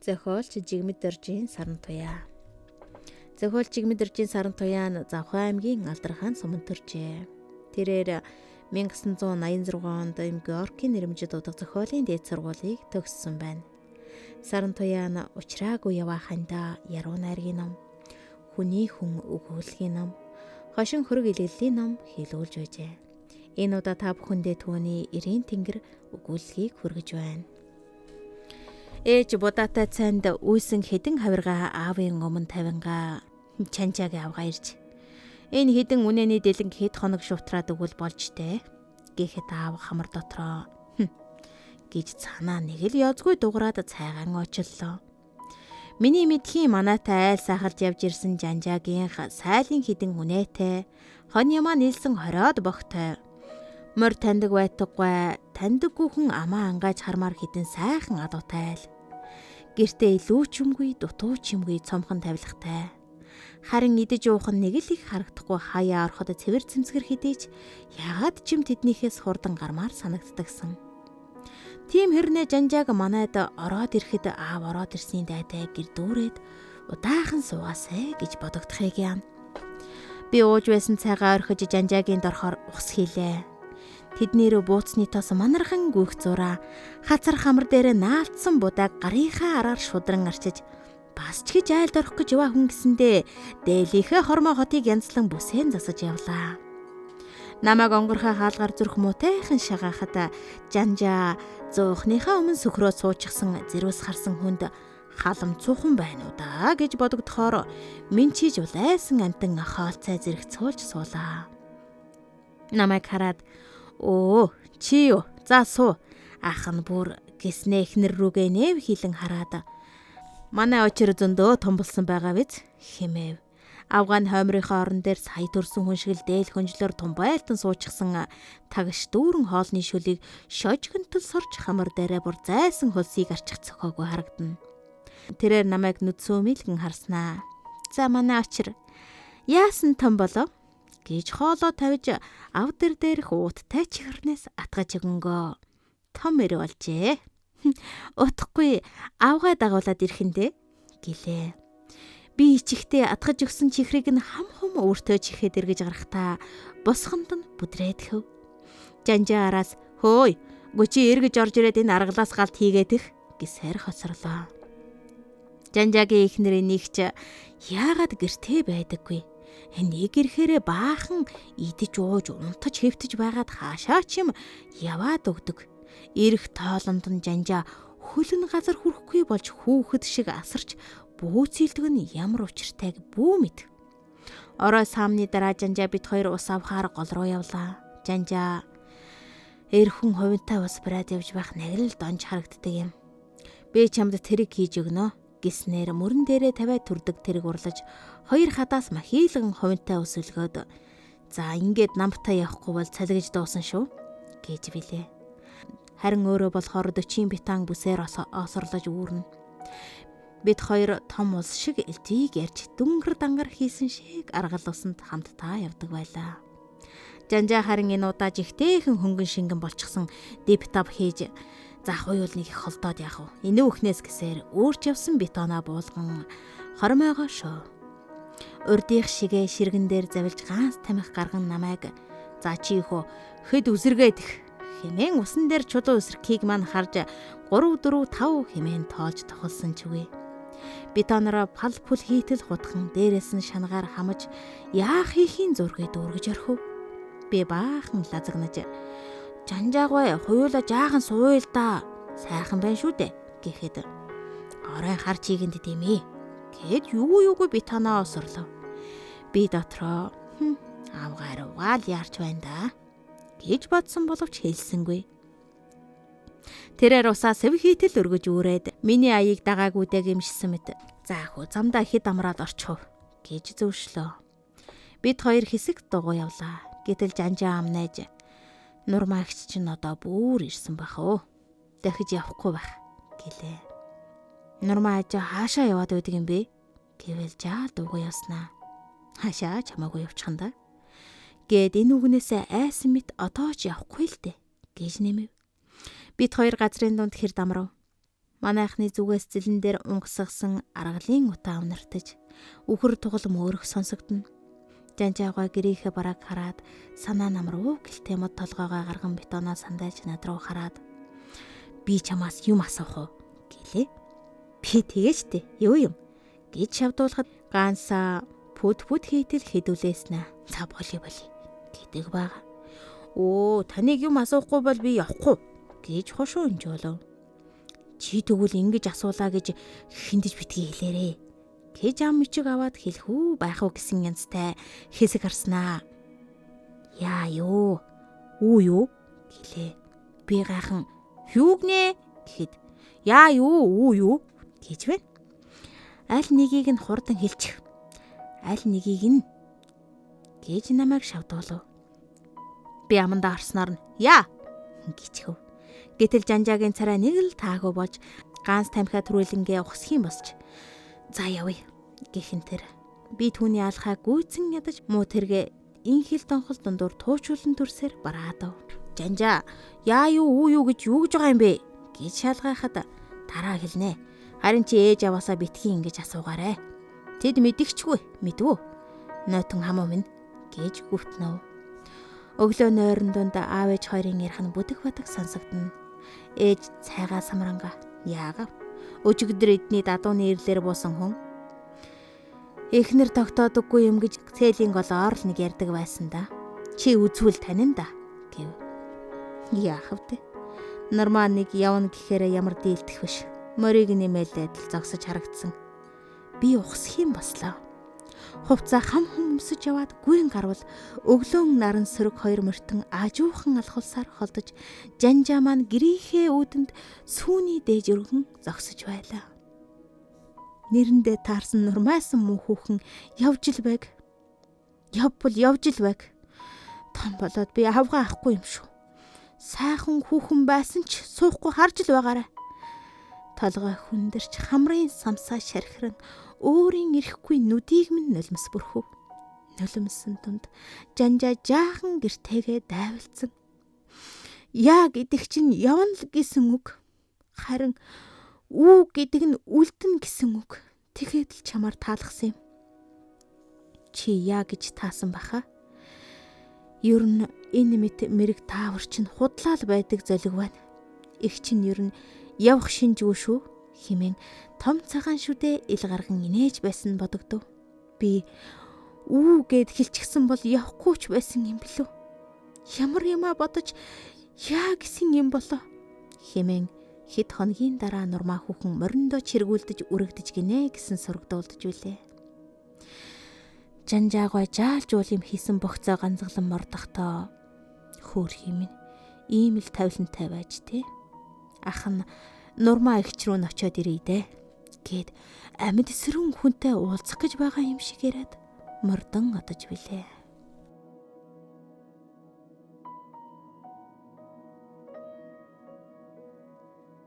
Зохиолч Жигмэд Доржийн Саран туяа. Зохиолч Жигмэд Доржийн Саран туяа нь Завхан аймгийн Алдархан суманд төржээ. Тэрээр 1986 онд Георгийн нэрмжид удах зохиолын дээд сургуулийг төгссөн байна. Саран туяа нь Учраагүй явааханда яруу найргийн ном, Хүний хүн өгүүлгийн ном, Хошин хөрөг илгэллийн ном хийлгүүлж байжээ. Энэ удаа та бүхэндээ түүний Эрийн тэнгэр өгүүлгийг хүргэж байна. Ээж будаатай цайнд үйсэн хэдэн хавиргаа аавын өмнө тавингаа чанжаагийн авгаа ирж. Энэ хэдэн үнэний дэлэн хэд хоног шутраад өгвөл болж дээ. Гэхэд аав хамар дотроо гэж цаанаа нэг л язгүй дуграад цайгаан очлоо. Миний мэдхийн манайтай айл сахалж явж ирсэн жанжаагийн сайлын хэдэн үнэтэй хон ямаа нийлсэн хориод богтой. Мөр таньдаг байтугай таньдаггүй хүн амаа ангааж хармаар хэдэн сайхан адуутай айл. Гэртээ илүү ч юмгүй дутуу ч юмгүй цомхон тавилгатай. Харин идэж уух нь нэг л их харагдахгүй хаяа ороход цэвэр цэмцгэр хідээч ягаад ч юм тэднийхээс хурдан гармаар санагддагсан. Тийм хэрнээ жанжааг манайд ороод ирэхэд аав ороод ирсний дайтай гэр дүүрээд удаахан суугаасай гэж бодогдохыг юм. Би ууж байсан цайгаа орхиж жанжаагийн дорхоор ус хийлээ. Тэднэр бууцны тос манархан гүйх зураа хацар хамар дээр наалтсан будааг гарынхаа араар шудран арчиж бас ч гэж айлд орох гэж яваа хүн гэсэндээ дээлийнхээ хормоо хотыг янзлан бүсээн засаж явлаа. Намайг онгорхоо хаалгаар зүрх муутайхан шагаахад жанжаа зуухныхаа өмнө сөхрөө суучихсан зэрвс харсан хүнд халамцуухан байна уу да гэж бодогдохоор минь чиж улайсан амтан хоолцай зэрэгцүүлж суулаа. Намайг хараад "Оо, чи юу? За суу." Ах нь бүр гэснээ эхнэр рүүгээ нэв хилэн хараад "Манай очир зөндөө том болсон байгаа биз?" хэмэв. Авгаан хоймрынхаа орон дээр сая төрсөн хүн шиг л дээл хөнжлөөр том байлтан суучихсан тагш дүүрэн хоолны шөлийг шожгонтол сорж хамар дээрээ бүр зайсан хөлсийг арчих цохоогүй харагдана. Тэрээр намайг нүдсөөмилгэн харснаа. "За манай очир яасан том болов?" гэж хоолоо тавьж ав дээрх ууттай чихэрнээс атгаж өгөнгөө. Том эр болжээ. Утахгүй авгаа дагуулад ирэхэндээ гэлээ. Би ичихтэй атгаж өгсөн чихрийг нь хам хум өөртөө чихээд эргэж гарахтаа босхонд нь бүдрээдхэв. Жанжаа араас "Хөөй, гүчи эргэж орж ирээд энэ аргалаас галт хийгээд их" гэсээр хоцорлоо. Жанжаагийн эхнэр энийгч яагаад гэртээ байдаггүй. Нэг ирэхээрээ баахан идэж ууж унтаж хэвтэж байгаад хаашаа ч юм яваад өгдөг. Ирэх тоолонд нь жанжаа хөлн газар хүрэхгүй болж хүүхэд шиг асарч бөөцөлдөг нь ямар учиртайг бүү мэд. Орой саамны дараа жанжаа бид хоёр ус авахаар гол руу явлаа. Жанжаа эрхэн хувинтай ус бариад явж байх нэг л донж харагддаг юм. Би чамд тэрэг хийж өгнө гэснээр мөрөн дээрээ тавиад түрдэг тэрэг урлаж хоёр хадаас махийлган хувинтай ус өлгөөд "За ингээд намтай явахгүй бол цалгиж дуусан шүү" гэж билээ. Харин өөрөө болохоор 40 битан бүсээр осорлож үүрнэ. Бид хоёр том улс шиг элдвийг ярьж дүнгэр дангар хийсэн шиг аргал усанд хамтдаа явдаг байлаа. Жанжаа харин энэ удаа жигтэйхэн хөнгөн шингэн болчихсон диптап хийж "За хуйвал нэг их холдоод яах вэ? Энэ үхнээс гэсээр өөрч явсан бетоноо буулган хормойгоо шүү. Урдих шигээ ширгэн дээр завилж ганц тамхи гарган намайг "За чи их хэд үсэргээд их" хэмээн усан дээр чулуу үсрэхийг мань харж 3 4 5 хэмээн тоолж тохолсон ч үгүй. Бетонороо пал пүл хийтэл хутхан дээрээс нь шангаар хамаж яах хийхийн зургийг дүүргэж орхив. Би баахан лазагнаж "Жанжаагүй хуйла жаахан сууя л да. Сайхан байна шүү дээ" гэхэд "Орой харч ийгэнд димээ" гэд юугүй бетоноо осорлоо. Би дотроо авгаар угаал яарч байна да гэж бодсон боловч хэлсэнгүй. Тэрээр усаа сэв хийтэл өргөж үүрээд миний аяыг дагаагүй дэ гимшсэн мэт "За хөө замдаа хэд амраад орчихв" гэж зөвшлөө. Бид хоёр хэсэг дугуй явлаа. Гэтэл жанжаа амнаж "Нурмаагч чинь одоо бүр ирсэн бах уу. Дахиж явахгүй байх" гэлээ. "Нурмааж хаашаа яваад байдаг юм бэ?" гэвэл жаал дугуй явснаа. "Хаашаа чамаагүй явчихна да" гэд энэ үгнээсээ айсан мэт одоо ч явахгүй л дээ гэж нэмэв. Бид хоёр газрын дунд хэр дамрав. Манайхны зүгээс зэлэн дээр унгасгасан аргалын утаа амнартаж үхэр тугалм өөрөх сонсогдно. Жанжаагаа гэрийнхээ барааг хараад санаа намруу гэлтэй мод толгоогоо гарган бетоноо сандаж над руу хараад би чамаас юм асуух уу гэлээ. Би тэгээчтэй юу юм гэж шавдуулахад ганцаа пүт хийтэл хэдүүлээснэ. За боли гэдэг байгаа. Оо таныг юм асуухгүй бол би явахгүй гэж хошуу өнжөөлөв. Чи тэгвэл ингэж асуулаа гэж хиндэж битгий хэлээрээ. Гэж ам мичиг аваад хэлхүү байх уу гэсэн янзтай хэсэг харснаа. Яа юу? Уу юу? гэлээ. Би гайхан юугнэ гэхэд яа юу? Уу юу? гэж байна. Аль нэгийг нь хурдан хэлчих. Аль нэгийг нь гэж намайг шавдуулав. Би амандаа харснаар нь яа гिचхэв. Гэтэл жанжаагийн царай нэг л таагүй болж ганц тамхиа түрүүлэнгээ ухсах юм босч. За явъя гэхэн тэр би түүний алхаа гүйцэн ядаж муу тэргээ инхэл тонхол дундуур туучуулан төрсээр бараадав. Жанжаа яа юу уу юу гэж байгаа юм бэ гэж шалгахад дараа хэлнэ. Харин чи ээж аваасаа битгий ингэж асуугаарэ. Тэд мэдгчгүй мэдвүү. Нойтон хамаа минь гэж гүвтнэв. Өглөө нойрон дунд аав ээж хоёрын ярих нь бүдэг бадаг сонсогдно. Ээж цайгаа самранга яагав. Өчигдөр эдний дадууны ирлэр буусан хүн эхнэр тогтоодоггүй юм гэж цээлийн голоор л нэг ярьдаг байсан да. Чи үзвэл танин да гэв. Яахав те. Нормаа нэг явна гэхээр ямар дийлдэх биш. Морийг нэмэлээд л зогсож харагдсан. Би ухсах юм бослоо. Хувцаа хам өмсөж яваад гүрэн гарвал өглөөн наран сөрөг хоёр мөртөн ажуухан алхуулсаар холдож жанжаа маань гэрийнхээ үүдэнд сүүний дээж өргөн зогсож байлаа. Нэрэндээ таарсан нурмайсан муу хүүхэн явж л байг. Явбал явж л байг. Том болоод би авгаа ахгүй юм шүү. Сайхан хүүхэн байсан ч суухгүй харж л байгаарай. Толгой хүндэрч хамрын самсаа шархиран өөрийн ирэхгүй нүдийг минь нулимс бүрхв. Нулимсан тунд жанжаа жаахан гэртээгээ дайвалцсан. Яа гэдэг чинь явна л гэсэн үг. Харин үү гэдэг нь үлдэн гэсэн үг. Тэгэхэд л чамаар таалгасан юм. Чи яа гэж таасан баха? Ер нь энэ мэт мэрэг таавар чинь худлаал байдаг золиг байна. Их чинь ер нь явах шинжгүй шүү хэмээн том цагаан шүдэ ил гарган инээж байсан бодогдов. Би үү гэд хэлчихсэн бол явахгүй ч байсан юм билүү. Ямар юмаа бодож яа гэсэн юм болоо хэмээн хэд хоногийн дараа нурмаа хүүхэн мориндоо чиргүүлдэж үрэгдэж гинэ гэсэн сургадуулдж үлээ. Жанжаагаа жаалжуул юм хийсэн богцоо ганцглан мордохдоо хөөр химэн ийм л тавилантай байж тээ. Ах нь нурмаа эгч рүү н очиод ирээ дээ гэд амьд эсрэн хүнтэй уулзах гэж байгаа юм шиг яриад мордон одож билээ.